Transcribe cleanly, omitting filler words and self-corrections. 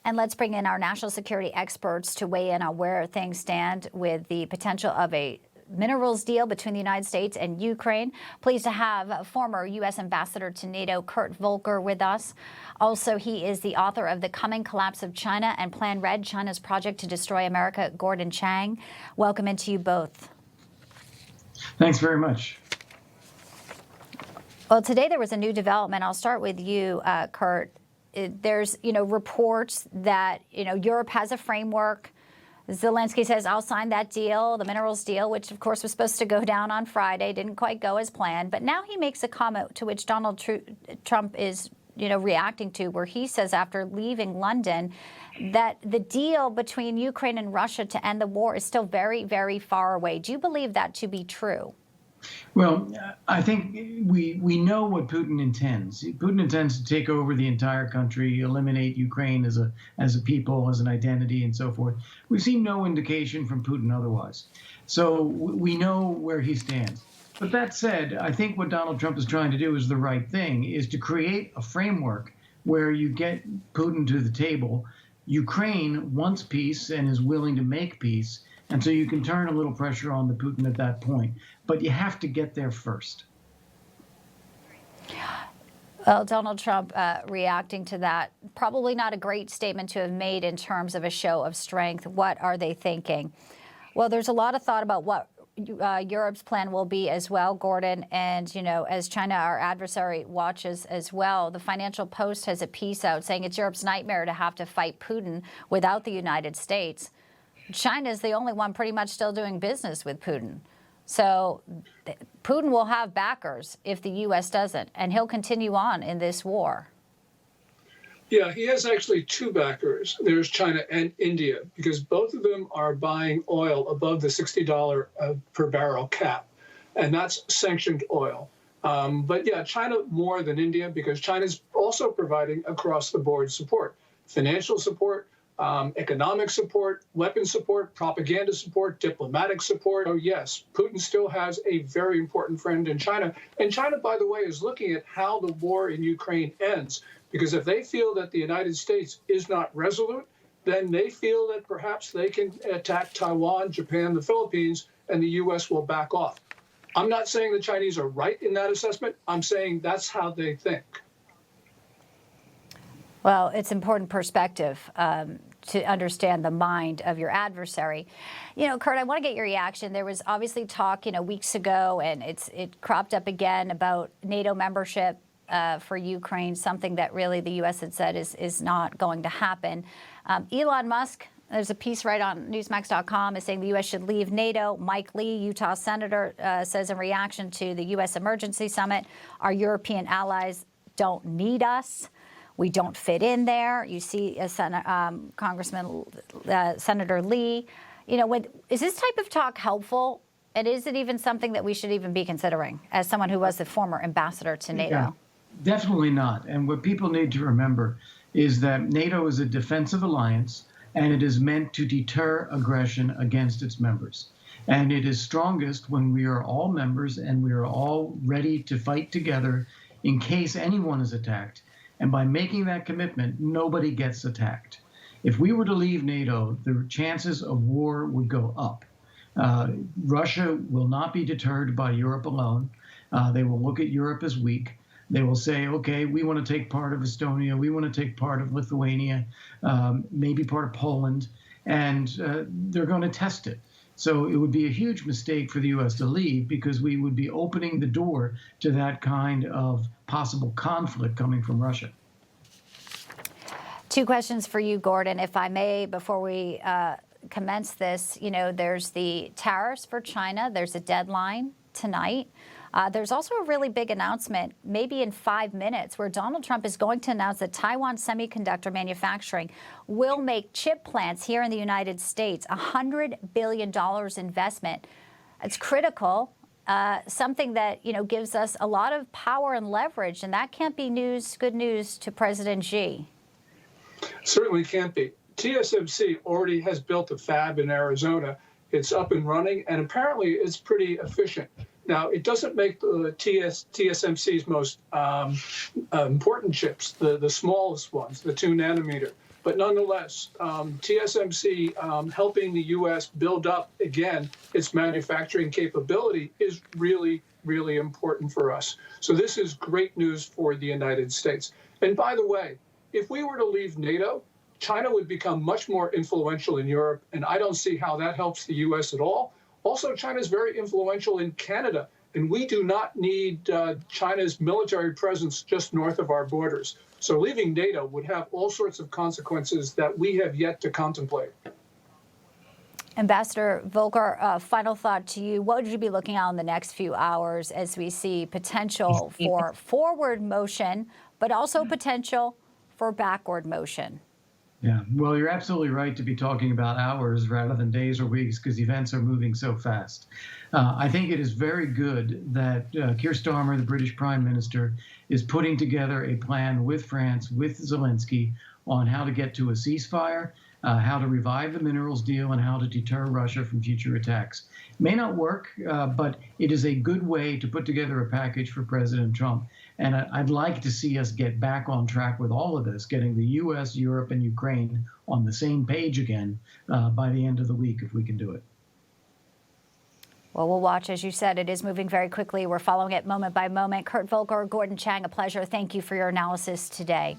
And let's bring in our national security experts to weigh in on where things stand with the potential of a minerals deal between the United States and Ukraine. Pleased to have former U.S. Ambassador to NATO Kurt Volker with us. Also, he is the author of The Coming Collapse of China and Plan Red, China's Project to Destroy America, Gordon Chang. Welcome into you both. Thanks very much. Well, today there was a new development. I'll start with you, Kurt. There's, reports that, Europe has a framework. Zelensky says, I'll sign that deal, the minerals deal, which, of course, was supposed to go down on Friday, didn't quite go as planned. But now he makes a comment to which Donald Trump is, reacting to, where he says after leaving London that the deal between Ukraine and Russia to end the war is still very, very far away. Do you believe that to be true? Well, I think we know what Putin intends. Putin intends to take over the entire country, eliminate Ukraine as a people, as an identity, and so forth. We've seen no indication from Putin otherwise. So we know where he stands. But that said, I think what Donald Trump is trying to do is the right thing, is to create a framework where you get Putin to the table. Ukraine wants peace and is willing to make peace. And so you can turn a little pressure on the Putin at that point. But you have to get there first. Well, Donald Trump reacting to that, probably not a great statement to have made in terms of a show of strength. What are they thinking? Well, there's a lot of thought about what Europe's plan will be as well, Gordon. And, as China, our adversary, watches as well, the Financial Post has a piece out saying it's Europe's nightmare to have to fight Putin without the United States. China is the only one pretty much still doing business with Putin. So Putin will have backers if the U.S. doesn't, and he'll continue on in this war. Yeah, he has actually two backers. There's China and India, because both of them are buying oil above the $60 per barrel cap, and that's sanctioned oil. But yeah, China more than India, because China's also providing across-the-board support, financial support, economic support, weapons support, propaganda support, diplomatic support. Oh, yes, Putin still has a very important friend in China. And China, by the way, is looking at how the war in Ukraine ends. Because if they feel that the United States is not resolute, then they feel that perhaps they can attack Taiwan, Japan, the Philippines, and the U.S. will back off. I'm not saying the Chinese are right in that assessment. I'm saying that's how they think. Well, it's important perspective to understand the mind of your adversary. Kurt, I want to get your reaction. There was obviously talk, weeks ago, and it cropped up again about NATO membership for Ukraine, something that really the U.S. had said is not going to happen. Elon Musk, there's a piece right on Newsmax.com, is saying the U.S. should leave NATO. Mike Lee, Utah senator, says in reaction to the U.S. emergency summit, our European allies don't need us. We don't fit in there. You see, Congressman Senator Lee. Is this type of talk helpful? And is it even something that we should even be considering as someone who was the former ambassador to NATO? Yeah, definitely not. And what people need to remember is that NATO is a defensive alliance, and it is meant to deter aggression against its members. And it is strongest when we are all members and we are all ready to fight together in case anyone is attacked. And by making that commitment, nobody gets attacked. If we were to leave NATO, the chances of war would go up. Russia will not be deterred by Europe alone. They will look at Europe as weak. They will say, okay, we want to take part of Estonia. We want to take part of Lithuania, maybe part of Poland. And they're going to test it. So it would be a huge mistake for the U.S. to leave, because we would be opening the door to that kind of possible conflict coming from Russia. Two questions for you, Gordon, if I may, before we commence this. There's the tariffs for China. There's a deadline tonight. There's also a really big announcement, maybe in 5 minutes, where Donald Trump is going to announce that Taiwan semiconductor manufacturing will make chip plants here in the United States, $100 billion investment. It's critical, something that, gives us a lot of power and leverage, and that can't be good news to President Xi. Certainly can't be. TSMC already has built a fab in Arizona. It's up and running, and apparently it's pretty efficient. Now, it doesn't make the TSMC's most important chips, the smallest ones, the 2 nanometer. But nonetheless, TSMC helping the U.S. build up, again, its manufacturing capability is really, really important for us. So this is great news for the United States. And by the way, if we were to leave NATO, China would become much more influential in Europe, and I don't see how that helps the U.S. at all. Also, China is very influential in Canada, and we do not need China's military presence just north of our borders. So leaving NATO would have all sorts of consequences that we have yet to contemplate. Ambassador Volker, final thought to you. What would you be looking at in the next few hours as we see potential for forward motion, but also potential for backward motion? Yeah, well, you're absolutely right to be talking about hours rather than days or weeks because events are moving so fast. I think it is very good that Keir Starmer, the British Prime Minister, is putting together a plan with France, with Zelensky, on how to get to a ceasefire, how to revive the minerals deal, and how to deter Russia from future attacks. It may not work, but it is a good way to put together a package for President Trump. And I'd like to see us get back on track with all of this, getting the U.S., Europe, and Ukraine on the same page again by the end of the week, if we can do it. Well, we'll watch. As you said, it is moving very quickly. We're following it moment by moment. Kurt Volker, Gordon Chang, a pleasure. Thank you for your analysis today.